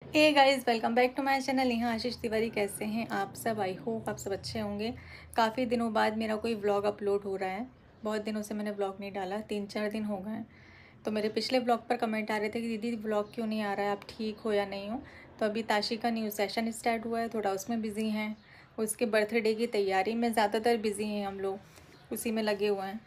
Hey guys, welcome back to my channel. यहाँ आशीष तिवारी। कैसे हैं आप सब? आई होप आप सब अच्छे होंगे। काफ़ी दिनों बाद मेरा कोई व्लॉग अपलोड हो रहा है। बहुत दिनों से मैंने व्लॉग नहीं डाला, 3-4 दिन हो गए हैं। तो मेरे पिछले व्लॉग पर कमेंट आ रहे थे कि दीदी व्लॉग क्यों नहीं आ रहा है, आप ठीक हो या नहीं हो। तो अभी ताशी का न्यू सेशन स्टार्ट हुआ है, थोड़ा उसमें बिज़ी हैं। उसके बर्थडे की तैयारी में ज़्यादातर बिज़ी हैं हम लोग, उसी में लगे हुए हैं।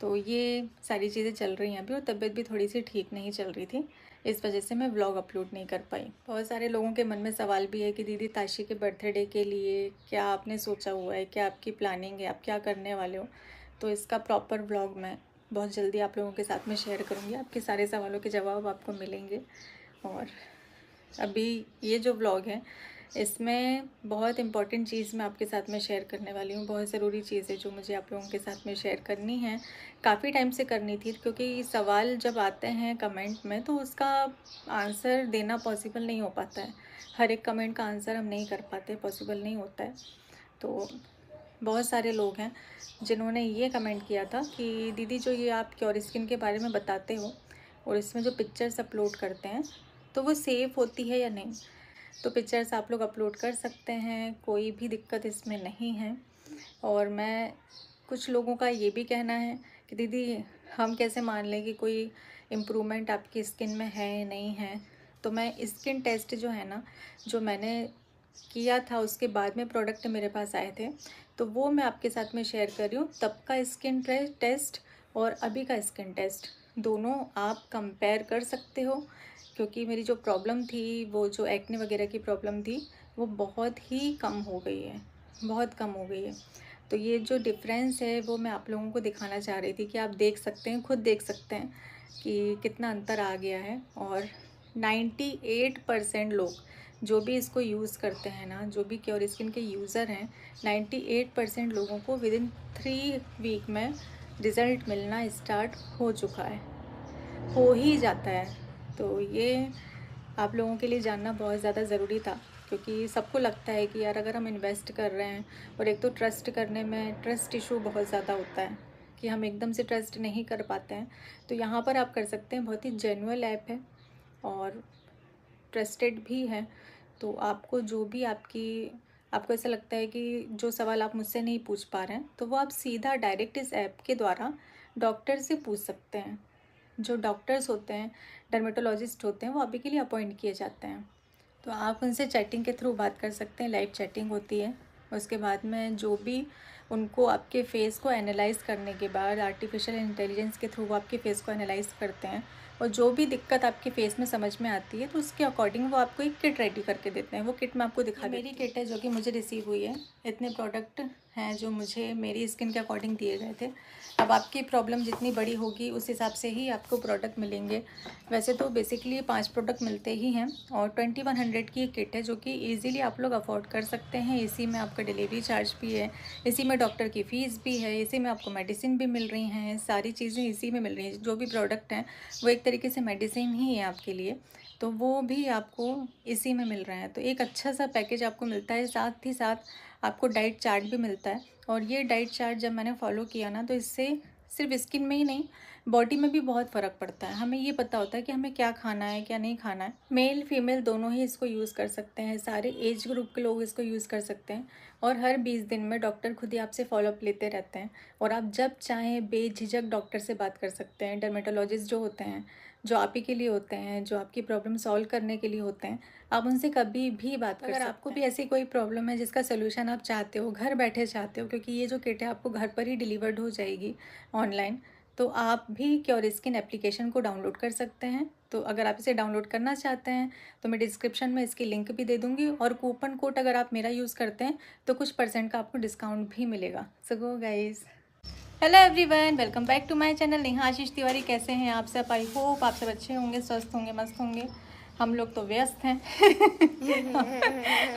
तो ये सारी चीज़ें चल रही हैं अभी, और तबीयत भी थोड़ी सी ठीक नहीं चल रही थी। इस वजह से मैं व्लॉग अपलोड नहीं कर पाई। बहुत सारे लोगों के मन में सवाल भी है कि दीदी ताशी के बर्थडे के लिए क्या आपने सोचा हुआ है, क्या आपकी प्लानिंग है, आप क्या करने वाले हो। तो इसका प्रॉपर व्लॉग मैं बहुत जल्दी आप लोगों के साथ में शेयर करूँगी। आपके सारे सवालों के जवाब आपको मिलेंगे। और अभी ये जो व्लॉग है इसमें बहुत इम्पॉर्टेंट चीज़ मैं आपके साथ में शेयर करने वाली हूँ। बहुत ज़रूरी चीज़ है जो मुझे आप लोगों के साथ में शेयर करनी है। काफ़ी टाइम से करनी थी, क्योंकि सवाल जब आते हैं कमेंट में तो उसका आंसर देना पॉसिबल नहीं हो पाता है। हर एक कमेंट का आंसर हम नहीं कर पाते, पॉसिबल नहीं होता है। तो बहुत सारे लोग हैं जिन्होंने ये कमेंट किया था कि दीदी जो ये आप क्योर स्किन के बारे में बताते हो और इसमें जो पिक्चर्स अपलोड करते हैं तो वो सेफ़ होती है या नहीं। तो पिक्चर्स आप लोग अपलोड कर सकते हैं, कोई भी दिक्कत इसमें नहीं है। और मैं कुछ लोगों का ये भी कहना है कि दीदी हम कैसे मान लें कि कोई इम्प्रूवमेंट आपकी स्किन में है नहीं है। तो मैं स्किन टेस्ट जो है ना, जो मैंने किया था उसके बाद में प्रोडक्ट मेरे पास आए थे, तो वो मैं आपके साथ में शेयर कर रही हूँ। तब का स्किन टेस्ट और अभी का स्किन टेस्ट दोनों आप कंपेयर कर सकते हो। क्योंकि मेरी जो प्रॉब्लम थी, वो जो एक्ने वगैरह की प्रॉब्लम थी, वो बहुत ही कम हो गई है, बहुत कम हो गई है। तो ये जो डिफरेंस है वो मैं आप लोगों को दिखाना चाह रही थी कि आप देख सकते हैं, खुद देख सकते हैं कि कितना अंतर आ गया है। और 98% लोग जो भी इसको यूज़ करते हैं ना, जो भी क्योर स्किन के यूज़र हैं, 98% लोगों को विदिन 3 वीक में रिज़ल्ट मिलना स्टार्ट हो चुका है, हो ही जाता है। तो ये आप लोगों के लिए जानना बहुत ज़्यादा ज़रूरी था, क्योंकि सबको लगता है कि यार अगर हम इन्वेस्ट कर रहे हैं, और एक तो ट्रस्ट करने में ट्रस्ट इशू बहुत ज़्यादा होता है कि हम एकदम से ट्रस्ट नहीं कर पाते हैं। तो यहाँ पर आप कर सकते हैं, बहुत ही जेन्युइन ऐप है और ट्रस्टेड भी है। तो आपको जो भी आपको ऐसा लगता है कि जो सवाल आप मुझसे नहीं पूछ पा रहे हैं, तो वो आप सीधा डायरेक्ट इस ऐप के द्वारा डॉक्टर से पूछ सकते हैं। जो डॉक्टर्स होते हैं, डर्मेटोलॉजिस्ट होते हैं, वो अभी के लिए अपॉइंट किए जाते हैं। तो आप उनसे चैटिंग के थ्रू बात कर सकते हैं, लाइव चैटिंग होती है। उसके बाद में जो भी उनको आपके फ़ेस को एनालाइज़ करने के बाद आर्टिफिशियल इंटेलिजेंस के थ्रू वो आपके फ़ेस को एनालाइज़ करते हैं, और जो भी दिक्कत आपके फ़ेस में समझ में आती है तो उसके अकॉर्डिंग वो आपको एक किट रेडी करके देते हैं। वो किट मैं आपको दिखा देती हूँ। मेरी किट है जो कि मुझे रिसीव हुई है। इतने प्रोडक्ट हैं जो मुझे मेरी स्किन के अकॉर्डिंग दिए गए थे। अब आपकी प्रॉब्लम जितनी बड़ी होगी उस हिसाब से ही आपको प्रोडक्ट मिलेंगे। वैसे तो बेसिकली 5 प्रोडक्ट मिलते ही हैं, और 2100 की एक किट है जो कि ईज़िली आप लोग अफोर्ड कर सकते हैं। इसी में आपका डिलीवरी चार्ज भी है, इसी में डॉक्टर की फ़ीस भी है, इसी में आपको मेडिसिन भी मिल रही हैं, सारी चीज़ें इसी में मिल रही हैं। जो भी प्रोडक्ट हैं वो एक तरीके से मेडिसिन ही है आपके लिए, तो वो भी आपको इसी में मिल रहा है। तो एक अच्छा सा पैकेज आपको मिलता है, साथ ही साथ आपको डाइट चार्ट भी मिलता है। और ये डाइट चार्ट जब मैंने फॉलो किया ना, तो इससे सिर्फ स्किन में ही नहीं, बॉडी में भी बहुत फ़र्क पड़ता है। हमें ये पता होता है कि हमें क्या खाना है, क्या नहीं खाना है। मेल फीमेल दोनों ही इसको यूज़ कर सकते हैं, सारे एज ग्रुप के लोग इसको यूज़ कर सकते हैं। और हर 20 दिन में डॉक्टर खुद ही आपसे फॉलोअप लेते रहते हैं, और आप जब चाहें बेझिझक डॉक्टर से बात कर सकते हैं। डर्मेटोलॉजिस्ट जो होते हैं, जो आप ही के लिए होते हैं, जो आपकी प्रॉब्लम सॉल्व करने के लिए होते हैं, आप उनसे कभी भी बात कर सकते हैं। अगर आपको भी ऐसी कोई प्रॉब्लम है जिसका सोल्यूशन आप चाहते हो, घर बैठे चाहते हो, क्योंकि ये जो किट है आपको घर पर ही डिलीवर्ड हो जाएगी ऑनलाइन, तो आप भी क्योर स्किन एप्लीकेशन को डाउनलोड कर सकते हैं। तो अगर आप इसे डाउनलोड करना चाहते हैं तो मैं डिस्क्रिप्शन में इसकी लिंक भी दे दूँगी, और कूपन कोड अगर आप मेरा यूज़ करते हैं तो कुछ % का आपको डिस्काउंट भी मिलेगा। So go guys. Hello everyone, welcome back to my channel Neha Ashish Tiwari. कैसे हैं आप सब? आई होप आप सब अच्छे होंगे, स्वस्थ होंगे, मस्त होंगे। हम लोग तो व्यस्त हैं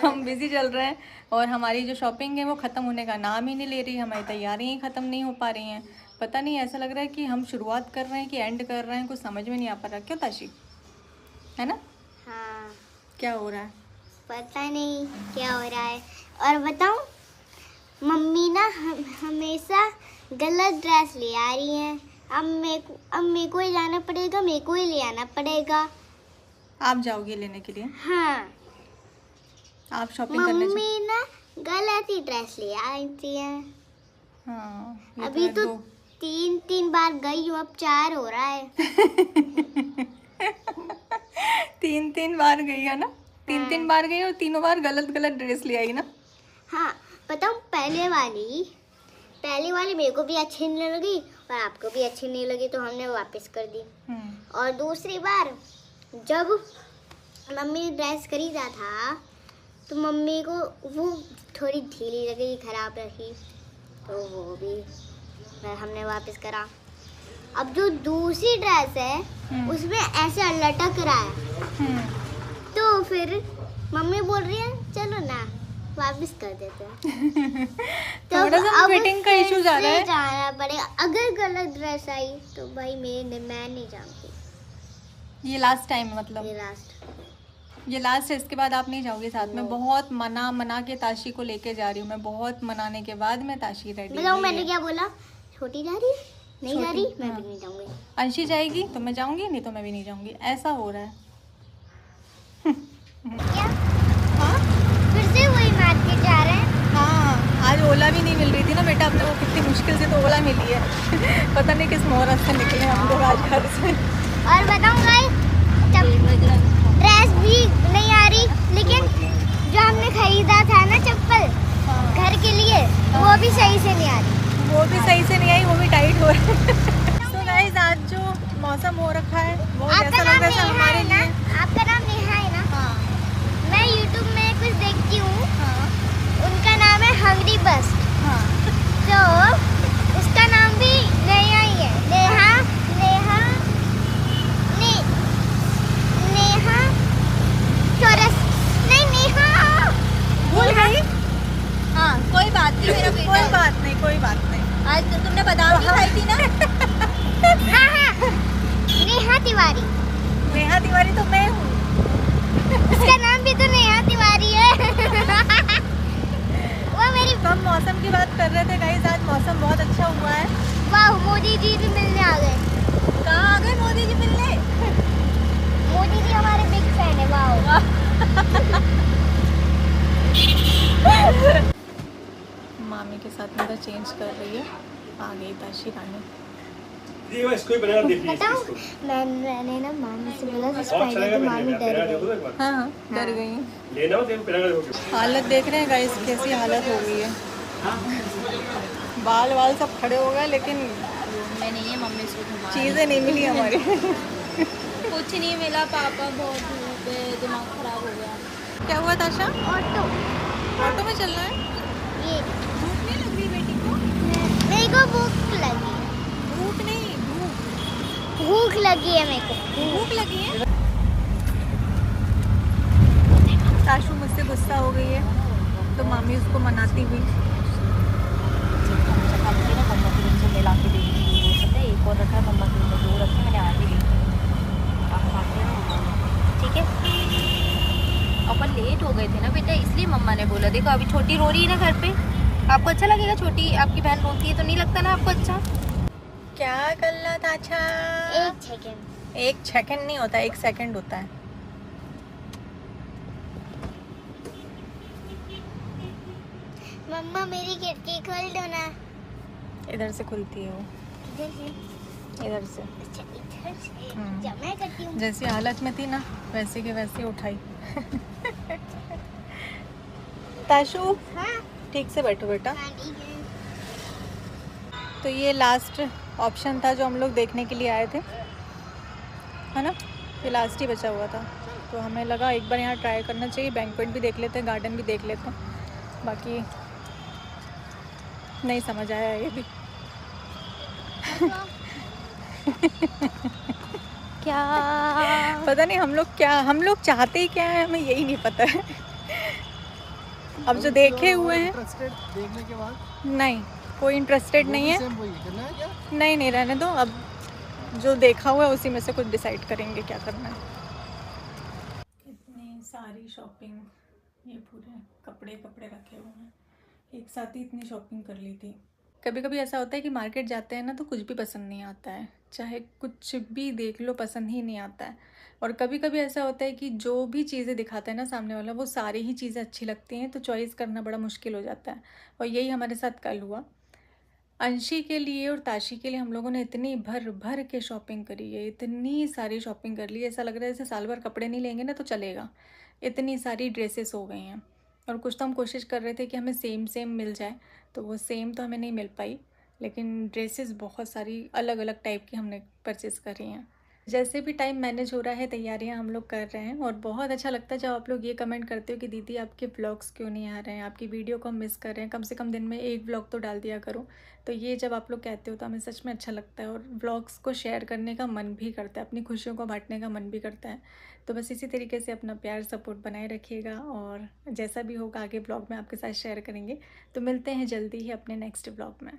हम बिज़ी चल रहे हैं, और हमारी जो शॉपिंग है वो ख़त्म होने का नाम ही नहीं ले रही। हमारी तैयारियाँ ही ख़त्म नहीं हो पा रही हैं। पता नहीं, ऐसा लग रहा है कि हम शुरुआत कर रहे हैं कि एंड कर रहे हैं, कुछ समझ में नहीं आ पा रहा। क्यों ताशी, है ना? हाँ, क्या हो रहा है? पता नहीं क्या हो रहा है। और बताऊं, मम्मी ना हमेशा गलत ड्रेस ले आ रही हैं। अब मेरे को ही जाना पड़ेगा, मेरे को ही ले आना पड़ेगा। आप जाओगे लेने के लिए? हाँ, आप शॉपिंग करने मम्मी ना गलत ही ड्रेस ले आई थी। हाँ, अभी तो 3 बार गई हूँ, अब 4 हो रहा है। 3 बार गई है ना? 3 बार गई और तीनों बार गलत गलत ड्रेस ले आई ना? हाँ, बताऊँ, पहले वाली मेरे को भी अच्छी नहीं लगी और आपको भी अच्छी नहीं लगी, तो हमने वापस कर दी। और दूसरी बार जब मम्मी ने ड्रेस खरीदा था तो मम्मी को वो थोड़ी ढीली लगी, खराब रही, तो वो भी हमने वापस करा। अब जो दूसरी ड्रेस है उसमें ऐसे लटक रहा है, तो फिर मम्मी बोल रही है चलो ना वापस कर देते हैं। तो थोड़ा सा फिटिंग का इशू जा रहा है। जाना पड़ेगा। अगर गलत ड्रेस आई तो भाई मैं नहीं जानती। ये लास्ट टाइम है मतलब? ये लास्ट है, इसके बाद आप नहीं जाओगे साथ में? बहुत मना के ताशी को लेके जा रही हूँ मैं, बहुत मनाने के बाद मैं ताशी रेडी। बताओ मैंने क्या बोला? छोटी जा रही, नहीं जा रही, मैं भी नहीं जाऊंगी। अंशी जाएगी तो मैं जाऊंगी, नहीं तो मैं भी नहीं जाऊंगी, ऐसा हो रहा है। क्या? हाँ? फिर से वही मार्केट जा रहे हैं? हाँ, आज ओला भी नहीं मिल रही थी ना बेटा, अपने को कितनी मुश्किल से तो ओला मिली है। पता नहीं किस मुहूर्त से निकले हम लोग आज घर से। और बताऊंगा ड्रेस भी नहीं आ रही, लेकिन जो हमने खरीदा था ना चप्पल घर के लिए, वो भी सही से नहीं आ रही। वो भी सही से नहीं आई, वो भी टाइट हो रहा है। तो गाइस, आज जो मौसम हो रखा है वो जैसा लग रहा है हमारे लिए। आपका नाम नेहा है ना? हाँ। मैं यूट्यूब में कुछ देखती हूँ। हाँ। उनका नाम है हंगरी बस्ट। हाँ। तो उसका नाम भी नेहा ही है। नेहा चौरस, नहीं नेहा भूल गई। हाँ, कोई बात नहीं मेरा बेटा। कोई बात नहीं। आज तो तुमने बादाम भी खाई थी ना? हाँ, नेहा तिवारी। नेहा तिवारी तो मैं हूँ। उसका नाम भी तो नेहा तिवारी है। वो मेरी। तो हम मौसम की बात कर रहे थे गाइस, आज मौसम बहुत अच्छा हुआ है। वाह, मोदी जी भी मिलने आ गए। कहाँ आ गए मोदी जी मिलने? मोदी जी हमारे बिग फैन है। वाह। मामी के साथ मेरा चेंज कर रही है, आ गई ताशी रानी। बताऊं, मैंने ना मामी से बोला तो मामी डर गई। हाँ, डर गई। हालत देख रहे हैं गाइस, कैसी हालत हो गई है। बाल सब खड़े हो गए, लेकिन मैं नहीं है, मम्मी से घुमा। चीज़ें नहीं मिली हमारी। कुछ नहीं मिला पापा, बहुत धूप है, दिमाग खराब हो गया। क्या हुआ ताशा? ऑटो में चलना है? ये भूख नहीं लग रही बेटी को? मेरे को भूख लगी। भूख नहीं, भूख लगी है मेरे को। भूख लगी है। ताशु मुझसे गुस्सा हो गई है, तो मामी उसको मनाती हुई। एक और रखा है मम्मा के लिए, 2 रखे मैंने आधी ली। ठीक है, अपन लेट हो गए थे ना बेटा, इसलिए मम्मा ने बोला। देखो अभी छोटी रो रही है ना घर पे, आपको अच्छा लगेगा? छोटी आपकी बहन रोती है तो नहीं लगता ना आपको अच्छा? क्या कर रहा था? अच्छा, 1 सेकंड नहीं होता, 1 सेकंड होता है। मम्मा मेरी खिड़की खोल दो ना। इधर से खुलती है वो, इधर से। अच्छा, इधर से। जब मैं करती हूँ। जैसी हालत में थी ना, वैसे के वैसे उठाई। ताशु, हाँ? ठीक से बैठो बेटा। हाँ, ठीक है। तो ये लास्ट ऑप्शन था जो हम लोग देखने के लिए आए थे, है ना? ये लास्ट ही बचा हुआ था, तो हमें लगा एक बार यहाँ ट्राई करना चाहिए। बैंक्वेट भी देख लेते हैं, गार्डन भी देख लेते हैं। बाकी नहीं समझ आया ये भी। क्या पता नहीं हम लोग चाहते ही क्या है, हमें यही नहीं पता है। अब जो देखे हुए हैं, देखने के बाद नहीं कोई इंटरेस्टेड नहीं है। नहीं रहने दो, अब जो देखा हुआ है उसी में से कुछ डिसाइड करेंगे क्या करना है। इतनी सारी शॉपिंग, ये पूरे कपड़े रखे हुए हैं, एक साथ ही इतनी शॉपिंग कर ली थी। कभी कभी ऐसा होता है कि मार्केट जाते हैं ना तो कुछ भी पसंद नहीं आता है, चाहे कुछ भी देख लो पसंद ही नहीं आता है। और कभी कभी ऐसा होता है कि जो भी चीज़ें दिखाता है ना सामने वाला वो सारी ही चीज़ें अच्छी लगती हैं, तो चॉइस करना बड़ा मुश्किल हो जाता है। और यही हमारे साथ कल हुआ। अंशी के लिए और ताशी के लिए हम लोगों ने इतनी भर भर के शॉपिंग करी है, इतनी सारी शॉपिंग कर ली, ऐसा लग रहा है जैसे साल भर कपड़े नहीं लेंगे ना तो चलेगा। इतनी सारी ड्रेसेस हो गई हैं। और कुछ तो हम कोशिश कर रहे थे कि हमें सेम सेम मिल जाए, तो वो सेम तो हमें नहीं मिल पाई, लेकिन ड्रेसेस बहुत सारी अलग अलग टाइप की हमने परचेज़ करी हैं। जैसे भी टाइम मैनेज हो रहा है तैयारियां हम लोग कर रहे हैं। और बहुत अच्छा लगता है जब आप लोग ये कमेंट करते हो कि दीदी आपके व्लॉग्स क्यों नहीं आ रहे हैं, आपकी वीडियो को हम मिस कर रहे हैं, कम से कम दिन में एक व्लॉग तो डाल दिया करो। तो ये जब आप लोग कहते हो तो हमें सच में अच्छा लगता है, और व्लॉग्स को शेयर करने का मन भी करता है, अपनी खुशियों को बांटने का मन भी करता है। तो बस इसी तरीके से अपना प्यार सपोर्ट बनाए रखिएगा, और जैसा भी होगा आगे व्लॉग में आपके साथ शेयर करेंगे। तो मिलते हैं जल्दी ही अपने नेक्स्ट व्लॉग में।